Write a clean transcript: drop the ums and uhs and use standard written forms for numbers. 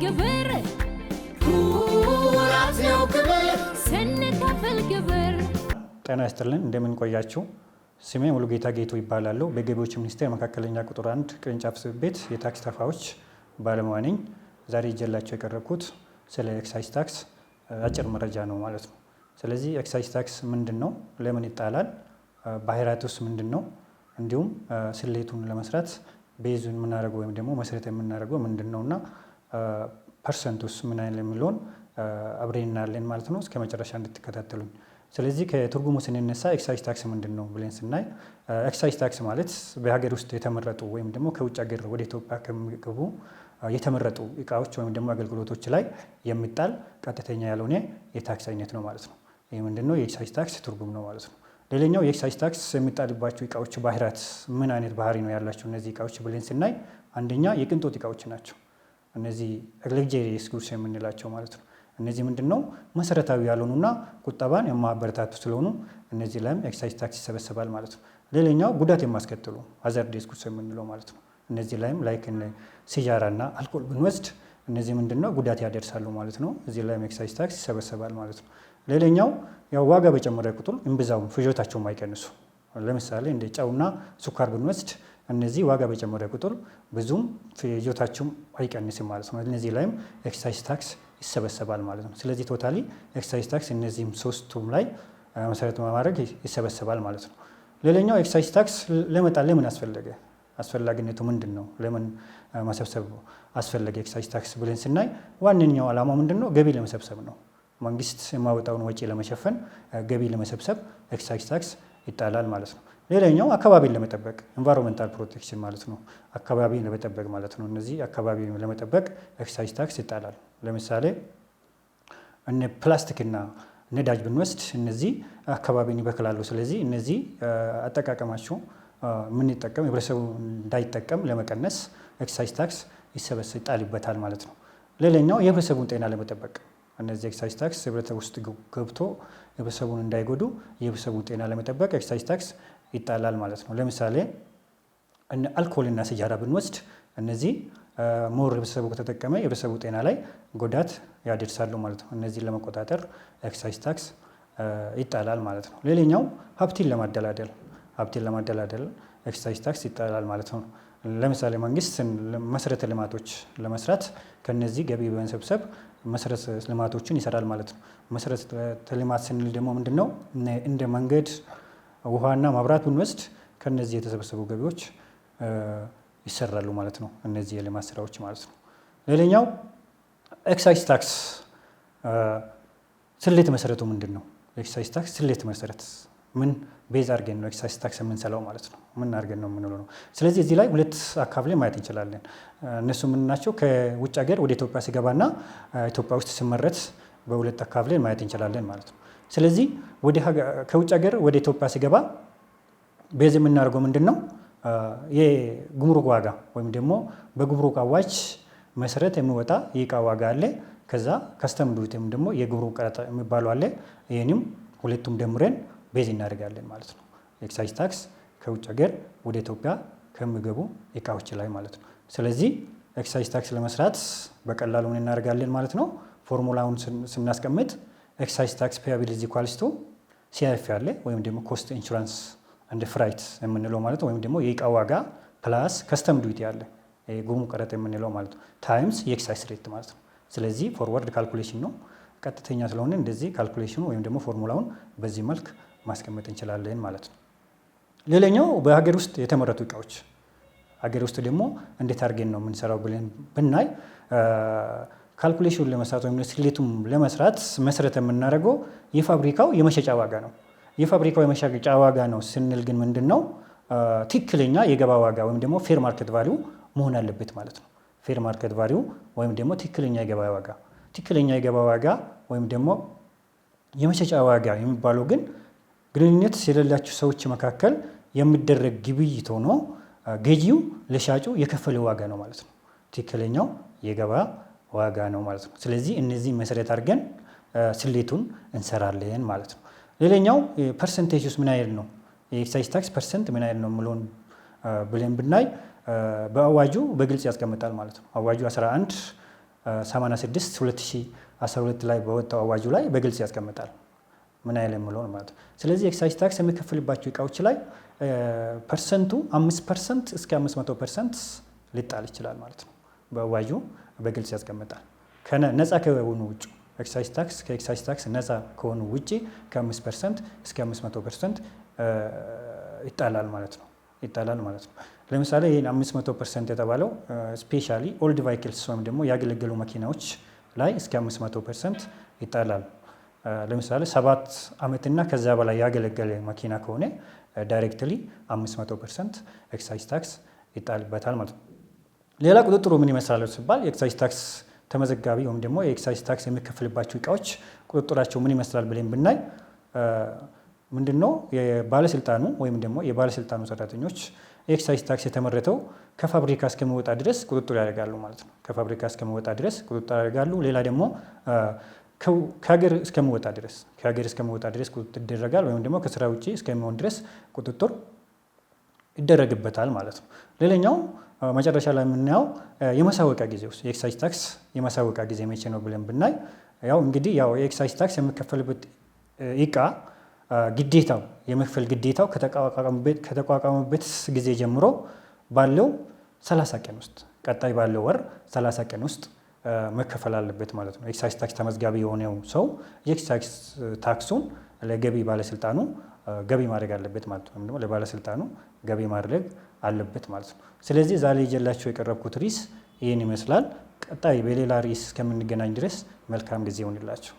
ግብር ኩራት ነው ክብር ስንከፍል ግብር። ጤና ይስጥልን እንደምን ቆያችሁ? ስሜ ሙሉጌታ ጌቱ ይባላል። በገቢዎች ሚኒስቴር መካከለኛ ቁጥር 1 ቅርንጫፍ ጽሕፈት ቤት የታክስ ተፋዎች ባለሙያ ነኝ። ዛሬ ይዤላችሁ የቀረብኩት ስለ ኤክሳይዝ ታክስ አጭር መረጃ ነው ማለት ነው። ስለዚህ ኤክሳይዝ ታክስ ምንድነው? ለምን ይጣላል? ባህሪያቱስ ምንድነው? እንዲሁም ስሌቱን ለመስራት ቤዙን የምናደርገው ወይም ደግሞ መሰረት የምናደርገው ምንድነውና ፐርሰንቱስ ምን አይነት የሚለውን አብረን እናያለን ማለት ነው። እስከ መጨረሻ እንድትከታተሉኝ። ስለዚህ ከትርጉሙ ስንነሳ ኤክሳይዝ ታክስ ምንድነው ብለን ስናይ ኤክሳይዝ ታክስ ማለት በሀገር ውስጥ የተመረጡ ወይም ደግሞ ከውጭ ሀገር ወደ ኢትዮጵያ ከሚገቡ የተመረጡ እቃዎች ወይም ደግሞ አገልግሎቶች ላይ የሚጣል ቀጥተኛ ያልሆነ የታክስ አይነት ነው ማለት ነው። ይህ ምንድነው? የኤክሳይዝ ታክስ ትርጉም ነው ማለት ነው። ሌላኛው የኤክሳይዝ ታክስ የሚጣልባቸው እቃዎች ባህሪያት ምን አይነት ባህሪ ነው ያላቸው እነዚህ እቃዎች ብለን ስናይ አንደኛ የቅንጦት እቃዎች ናቸው። እነዚህ ሌክዠሪየስ ጉድስ የምንላቸው ማለት ነው። እነዚህ ምንድነው? መሰረታዊ ያልሆኑና ቁጠባን የማያበረታቱ ስለሆኑ እነዚህ ላይም ኤክሳይዝ ታክስ ይሰበሰባል ማለት ነው። ሌላኛው ጉዳት የማስከትሉ ሃዛርደስ ጉድስ የምንለው ማለት ነው። እነዚህ ላይም ላይክ ሲጃራና አልኮል ብንወስድ እነዚህ ምንድነው? ጉዳት ያደርሳሉ ማለት ነው። እዚህ ላይም ኤክሳይዝ ታክስ ይሰበሰባል ማለት ነው። ሌላኛው ያው ዋጋ በጨመረ ቁጥር እምብዛው ፍጆታቸውም አይቀንሱ። ለምሳሌ እንደ ጨውና ስኳር ብንወስድ እነዚህ ዋጋ በጨመረ ቁጥር ብዙም ፍጆታቸውም አይቀንስም ማለት ነው። እነዚህ ላይም ኤክሳይዝ ታክስ ይሰበሰባል ማለት ነው። ስለዚህ ቶታሊ ኤክሳይዝ ታክስ እነዚህም ሶስቱም ላይ መሰረት በማድረግ ይሰበሰባል ማለት ነው። ሌላኛው ኤክሳይዝ ታክስ ለመጣል ለምን አስፈለገ? አስፈላጊነቱ ምንድን ነው? ለምን መሰብሰብ አስፈለገ ኤክሳይዝ ታክስ ብለን ስናይ ዋነኛው ዓላማው ምንድነው? ገቢ ለመሰብሰብ ነው። መንግስት የማወጣውን ወጪ ለመሸፈን ገቢ ለመሰብሰብ ኤክሳይዝ ታክስ ይጣላል ማለት ነው። ሌላኛው አካባቢን ለመጠበቅ ኢንቫይሮንመንታል ፕሮቴክሽን ማለት ነው። አካባቢን ለመጠበቅ ማለት ነው። እነዚህ አካባቢን ለመጠበቅ ኤክሳይዝ ታክስ ይጣላል። ለምሳሌ እነ ፕላስቲክና ነዳጅ ብንወስድ እነዚህ አካባቢን ይበክላሉ። ስለዚህ እነዚህ አጠቃቀማቸው የምንጠቀም ህብረተሰቡ እንዳይጠቀም ለመቀነስ ኤክሳይዝ ታክስ ይጣልበታል ማለት ነው። ሌላኛው የህብረተሰቡን ጤና ለመጠበቅ እነዚህ ኤክሳይዝ ታክስ ህብረተሰብ ውስጥ ገብቶ ህብረተሰቡን እንዳይጎዱ የህብረተሰቡን ጤና ለመጠበቅ ኤክሳይዝ ታክስ ይጣላል ማለት ነው። ለምሳሌ አልኮልና ሲጃራ ብንወስድ እነዚህ ሞር ህብረተሰቡ ከተጠቀመ የህብረተሰቡ ጤና ላይ ጉዳት ያደርሳሉ ማለት ነው። እነዚህን ለመቆጣጠር ኤክሳይዝ ታክስ ይጣላል ማለት ነው። ሌላኛው ሀብትን ለማደላደል ኤክሳይዝ ታክስ ይጣላል ማለት ነው። ለምሳሌ መንግስት መሰረተ ልማቶች ለመስራት ከነዚህ ገቢ በመሰብሰብ መሰረተ ልማቶችን ይሰራል ማለት ነው። መሰረተ ልማት ስንል ደግሞ ምንድነው? እንደ መንገድ፣ ውሃና መብራት ብንወስድ ከነዚህ የተሰበሰቡ ገቢዎች ይሰራሉ ማለት ነው። እነዚህ የልማት ስራዎች ማለት ነው። ሌላኛው ኤክሳይዝ ታክስ ስሌት መሰረቱ ምንድነው? ኤክሳይዝ ታክስ ስሌት መሰረት ምን ቤዝ አድርገን ነው ኤክሳይዝ ታክስ የምንሰላው ማለት ነው። ምን አድርገን ነው የምንለው ነው። ስለዚህ እዚህ ላይ ሁለት አካፍለን ማየት እንችላለን። እነሱ ምን ናቸው? ከውጭ ሀገር ወደ ኢትዮጵያ ሲገባና ኢትዮጵያ ውስጥ ሲመረት በሁለት አካፍለን ማየት እንችላለን ማለት ነው። ስለዚህ ከውጭ ሀገር ወደ ኢትዮጵያ ሲገባ ቤዝ የምናደርገው ምንድነው? የጉምሩክ ዋጋ ወይም ደግሞ በጉምሩክ አዋጅ መሰረት የሚወጣ የእቃ ዋጋ አለ። ከዛ ከስተም ዱቲ ወይም ደግሞ የጉምሩክ ቀረጥ የሚባለው አለ። ይህንም ሁለቱም ደምረን ቤዝ እናደርጋለን ማለት ነው። ኤክሳይዝ ታክስ ከውጭ ሀገር ወደ ኢትዮጵያ ከሚገቡ እቃዎች ላይ ማለት ነው። ስለዚህ ኤክሳይዝ ታክስ ለመስራት በቀላሉ ምን እናደርጋለን ማለት ነው። ፎርሙላውን ስናስቀምጥ ኤክሳይዝ ታክስ ፔያብል ኢዝ ኢኳልስ ቱ ሲአይኤፍ ያለ ወይም ደግሞ ኮስት ኢንሹራንስ እንደ ፍራይት የምንለው ማለት ነው። ወይም ደግሞ የእቃ ዋጋ ፕላስ ከስተም ዱቲ ያለ ጉምሩክ ቀረጥ የምንለው ማለት ነው ታይምስ የኤክሳይዝ ሬት ማለት ነው። ስለዚህ ፎርወርድ ካልኩሌሽን ነው። ቀጥተኛ ስለሆነ እንደዚህ ካልኩሌሽኑ ወይም ደግሞ ፎርሙላውን በዚህ መልክ ማስቀመጥ እንችላለን ማለት ነው። ሌላኛው በሀገር ውስጥ የተመረቱ እቃዎች ሀገር ውስጥ ደግሞ እንዴት አድርገን ነው የምንሰራው ብለን ብናይ ካልኩሌሽኑን ለመስራት ወይም ስሌቱን ለመስራት መሰረት የምናደርገው የፋብሪካው የመሸጫ ዋጋ ነው። የፋብሪካው የመሸጫ ዋጋ ነው ስንል ግን ምንድነው? ትክክለኛ የገበያ ዋጋ ወይም ደግሞ ፌር ማርኬት ቫልዩ መሆን አለበት ማለት ነው። ፌር ማርኬት ቫልዩ ወይም ደግሞ ትክክለኛ የገበያ ዋጋ ወይም ደግሞ የመሸጫ ዋጋ የሚባለው ግን ግንኙነት የሌላቸው ሰዎች መካከል የሚደረግ ግብይት ሆኖ ገዢው ለሻጩ የከፈለው ዋጋ ነው ማለት ነው። ትክክለኛው የገበያ ዋጋ ነው ማለት ነው። ስለዚህ እነዚህ መሰረት አድርገን ስሌቱን እንሰራለን ማለት ነው። ሌላኛው ፐርሰንቴጅስ ምን ያህል ነው? የኤክሳይዝ ታክስ ፐርሰንት ምን ያህል ነው የምለውን ብለን ብናይ በአዋጁ በግልጽ ያስቀምጣል ማለት ነው። አዋጁ 11 86 2012 ላይ በወጣው አዋጁ ላይ በግልጽ ያስቀምጣል ምን ያህል የሚለውን ማለት ነው። ስለዚህ ኤክሳይዝ ታክስ የሚከፍልባቸው እቃዎች ላይ ፐርሰንቱ 5% እስከ 500% ሊጣል ይችላል ማለት ነው። በአዋጁ በግልጽ ያስቀምጣል። ነፃ ከሆኑ ውጭ ኤክሳይዝ ታክስ ከኤክሳይዝ ታክስ ነፃ ከሆኑ ውጭ ከ5% እስከ 500% ይጣላል ማለት ነው። ለምሳሌ ይህን 500% የተባለው ስፔሻሊ ኦልድ ቫይክልስ ወይም ደግሞ ያገለገሉ መኪናዎች ላይ እስከ 500% ይጣላል። ለምሳሌ 7 ዓመትና ከዛ በላይ ያገለገለ መኪና ከሆነ ዳይሬክትሊ 500% ኤክሳይዝ ታክስ ይጣልበታል ማለት ነው። ሌላ ቁጥጥሩ ምን ይመስላል ሲባል የኤክሳይዝ ታክስ ተመዘጋቢ ወይም ደግሞ የኤክሳይዝ ታክስ የሚከፍልባቸው እቃዎች ቁጥጥራቸው ምን ይመስላል ብለን ብናይ ምንድነው የባለስልጣኑ ወይም ደግሞ የባለስልጣኑ ሰራተኞች የኤክሳይዝ ታክስ የተመረተው ከፋብሪካ እስከሚወጣ ድረስ ቁጥጥር ያደርጋሉ ማለት ነው። ከፋብሪካ እስከሚወጣ ድረስ ቁጥጥር ያደርጋሉ። ሌላ ደግሞ ከሀገር እስከሚወጣ ድረስ ቁጥጥር ይደረጋል፣ ወይም ደግሞ ከስራ ውጭ እስከሚሆን ድረስ ቁጥጥር ይደረግበታል ማለት ነው። ሌላኛው መጨረሻ ላይ የምናየው የማሳወቂያ ጊዜ ውስጥ የኤክሳይዝ ታክስ የማሳወቂያ ጊዜ መቼ ነው ብለን ብናይ እንግዲህ የኤክሳይዝ ታክስ የሚከፈልበት እቃ ግዴታው የመክፈል ግዴታው ከተቋቋመበት ጊዜ ጀምሮ ባለው 30 ቀን ውስጥ ቀጣይ ባለው ወር 30 ቀን ውስጥ መከፈል አለበት ማለት ነው። ኤክሳይዝ ታክስ ተመዝጋቢ የሆነው ሰው የኤክሳይዝ ታክሱን ለገቢ ባለስልጣኑ ገቢ ማድረግ አለበት ማለት ነው። ደግሞ ለባለስልጣኑ ገቢ ማድረግ አለበት ማለት ነው። ስለዚህ ዛሬ ይዤላችሁ የቀረብኩት ርዕስ ይህን ይመስላል። ቀጣይ በሌላ ርዕስ እስከምንገናኝ ድረስ መልካም ጊዜ ይሁንላችሁ።